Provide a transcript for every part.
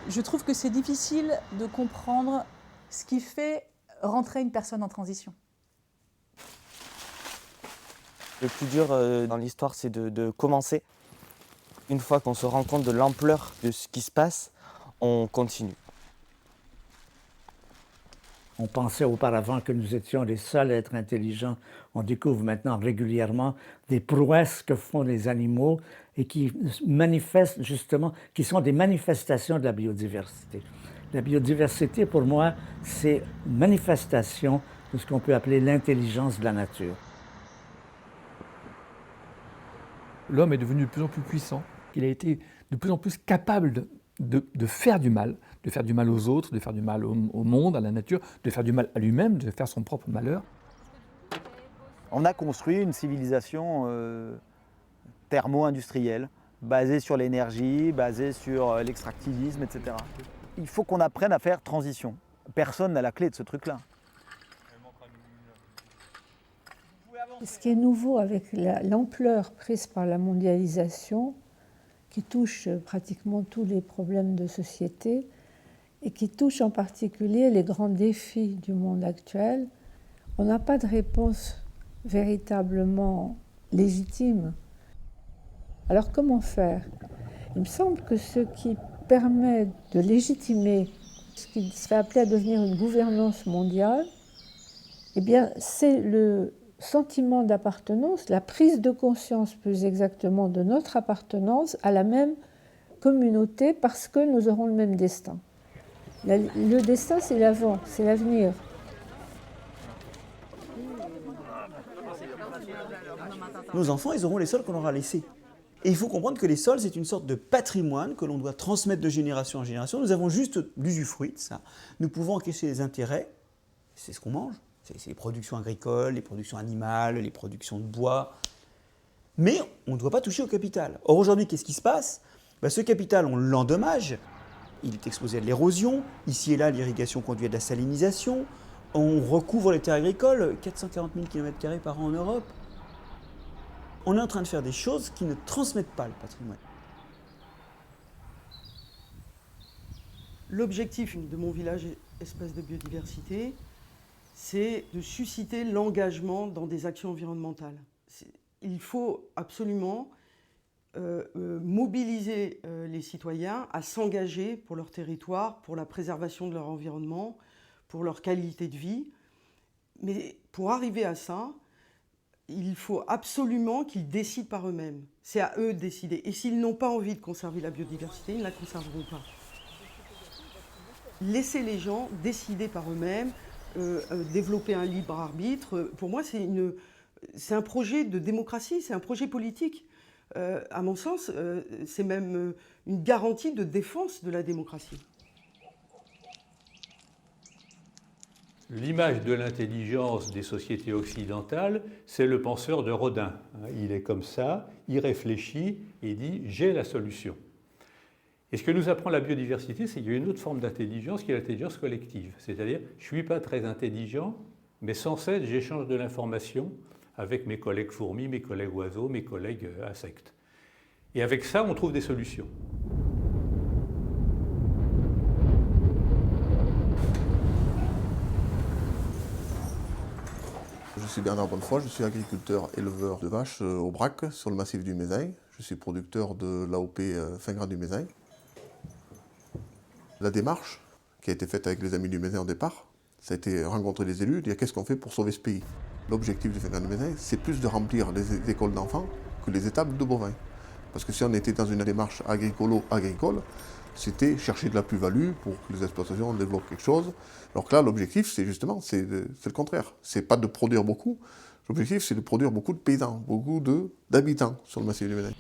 Je trouve que c'est difficile de comprendre ce qui fait rentrer une personne en transition. Le plus dur dans l'histoire, c'est de commencer. Une fois qu'on se rend compte de l'ampleur de ce qui se passe, on continue. On pensait auparavant que nous étions les seuls à être intelligents. On découvre maintenant régulièrement des prouesses que font les animaux et qui manifestent justement, qui sont des manifestations de la biodiversité. La biodiversité, pour moi, c'est une manifestation de ce qu'on peut appeler l'intelligence de la nature. L'homme est devenu de plus en plus puissant. Il a été de plus en plus capable de faire du mal aux autres, de faire du mal au monde, à la nature, de faire du mal à lui-même, de faire son propre malheur. On a construit une civilisation thermo-industrielle, basée sur l'énergie, basée sur l'extractivisme, etc. Il faut qu'on apprenne à faire transition. Personne n'a la clé de ce truc-là. Ce qui est nouveau avec l'ampleur prise par la mondialisation, qui touche pratiquement tous les problèmes de société et qui touche en particulier les grands défis du monde actuel, on n'a pas de réponse véritablement légitime. Alors comment faire? Il me semble que ce qui permet de légitimer ce qui se fait appeler à devenir une gouvernance mondiale, eh bien, c'est le sentiment d'appartenance, la prise de conscience plus exactement de notre appartenance à la même communauté parce que nous aurons le même destin. Le destin, c'est l'avant, c'est l'avenir. Nos enfants, ils auront les sols qu'on leur a laissés. Et il faut comprendre que les sols, c'est une sorte de patrimoine que l'on doit transmettre de génération en génération. Nous avons juste l'usufruit de ça. Nous pouvons encaisser les intérêts, c'est ce qu'on mange. C'est les productions agricoles, les productions animales, les productions de bois. Mais on ne doit pas toucher au capital. Or aujourd'hui, qu'est-ce qui se passe? Ce capital, on l'endommage. Il est exposé à de l'érosion. Ici et là, l'irrigation conduit à de la salinisation. On recouvre les terres agricoles, 440 000 km² par an en Europe. On est en train de faire des choses qui ne transmettent pas le patrimoine. L'objectif de mon village espace de biodiversité, c'est de susciter l'engagement dans des actions environnementales. Il faut absolument mobiliser les citoyens à s'engager pour leur territoire, pour la préservation de leur environnement, pour leur qualité de vie. Mais pour arriver à ça, il faut absolument qu'ils décident par eux-mêmes. C'est à eux de décider. Et s'ils n'ont pas envie de conserver la biodiversité, ils ne la conserveront pas. Laisser les gens décider par eux-mêmes, développer un libre arbitre, pour moi c'est un projet de démocratie, c'est un projet politique. À mon sens, c'est même une garantie de défense de la démocratie. L'image de l'intelligence des sociétés occidentales, c'est le penseur de Rodin. Il est comme ça, il réfléchit et il dit « j'ai la solution ». Et ce que nous apprend la biodiversité, c'est qu'il y a une autre forme d'intelligence qui est l'intelligence collective. C'est-à-dire, je ne suis pas très intelligent, mais sans cesse, j'échange de l'information avec mes collègues fourmis, mes collègues oiseaux, mes collègues insectes. Et avec ça, on trouve des solutions. Je suis Bernard Bonnefoy, je suis agriculteur éleveur de vaches au Brac, sur le massif du Mézain. Je suis producteur de l'AOP Fingras du Mézain. La démarche qui a été faite avec les amis du Mézain au départ, ça a été rencontrer les élus, dire qu'est-ce qu'on fait pour sauver ce pays. L'objectif du Fingras du Mézain, c'est plus de remplir les écoles d'enfants que les étables de bovins. Parce que si on était dans une démarche agricolo-agricole, c'était chercher de la plus-value pour que les exploitations développent quelque chose. Alors que là, l'objectif, c'est justement, c'est le contraire. C'est pas de produire beaucoup. L'objectif, c'est de produire beaucoup de paysans, beaucoup d'habitants sur le massif du Mézain.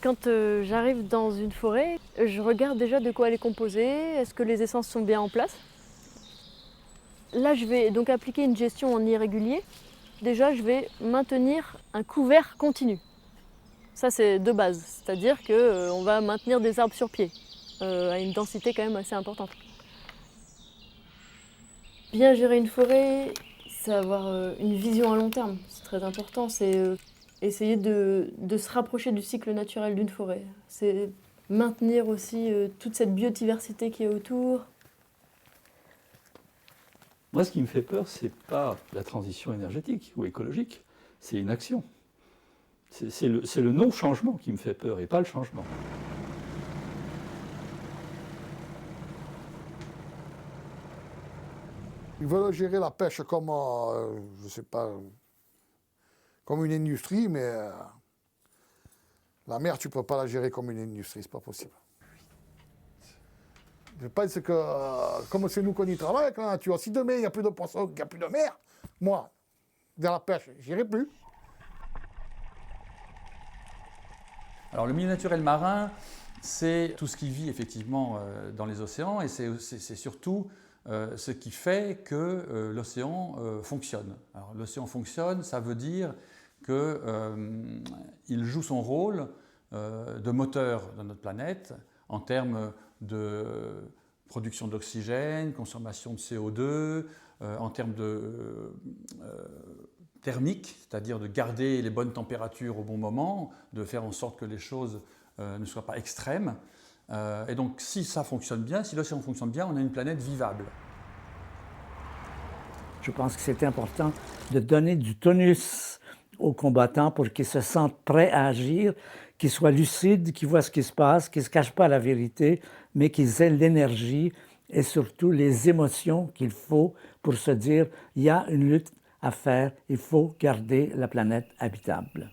Quand j'arrive dans une forêt, je regarde déjà de quoi elle est composée, est-ce que les essences sont bien en place. Là, je vais donc appliquer une gestion en irrégulier. Déjà, je vais maintenir un couvert continu. Ça, c'est de base, c'est-à-dire qu'on va maintenir des arbres sur pied, à une densité quand même assez importante. Bien gérer une forêt, c'est avoir une vision à long terme, c'est très important. C'est essayer de se rapprocher du cycle naturel d'une forêt. C'est maintenir aussi toute cette biodiversité qui est autour. Moi, ce qui me fait peur, c'est pas la transition énergétique ou écologique, c'est une action. C'est le non-changement qui me fait peur et pas le changement. Ils veulent gérer la pêche comme, je sais pas, comme une industrie, mais la mer, tu ne peux pas la gérer comme une industrie, c'est pas possible. Je pense que, comme c'est nous qu'on y travaille avec la nature, si demain il n'y a plus de poissons, il n'y a plus de mer, moi, dans la pêche, j'irai plus. Alors le milieu naturel marin, c'est tout ce qui vit effectivement dans les océans et c'est surtout ce qui fait que l'océan fonctionne. Alors l'océan fonctionne, ça veut dire qu'il joue son rôle de moteur de notre planète en termes de production d'oxygène, consommation de CO2, en termes de thermique, c'est-à-dire de garder les bonnes températures au bon moment, de faire en sorte que les choses ne soient pas extrêmes. Et donc si ça fonctionne bien, si l'océan fonctionne bien, on a une planète vivable. Je pense que c'est important de donner du tonus aux combattants pour qu'ils se sentent prêts à agir, qu'ils soient lucides, qu'ils voient ce qui se passe, qu'ils ne se cachent pas la vérité, mais qu'ils aient l'énergie et surtout les émotions qu'il faut pour se dire il y a une lutte à faire, il faut garder la planète habitable.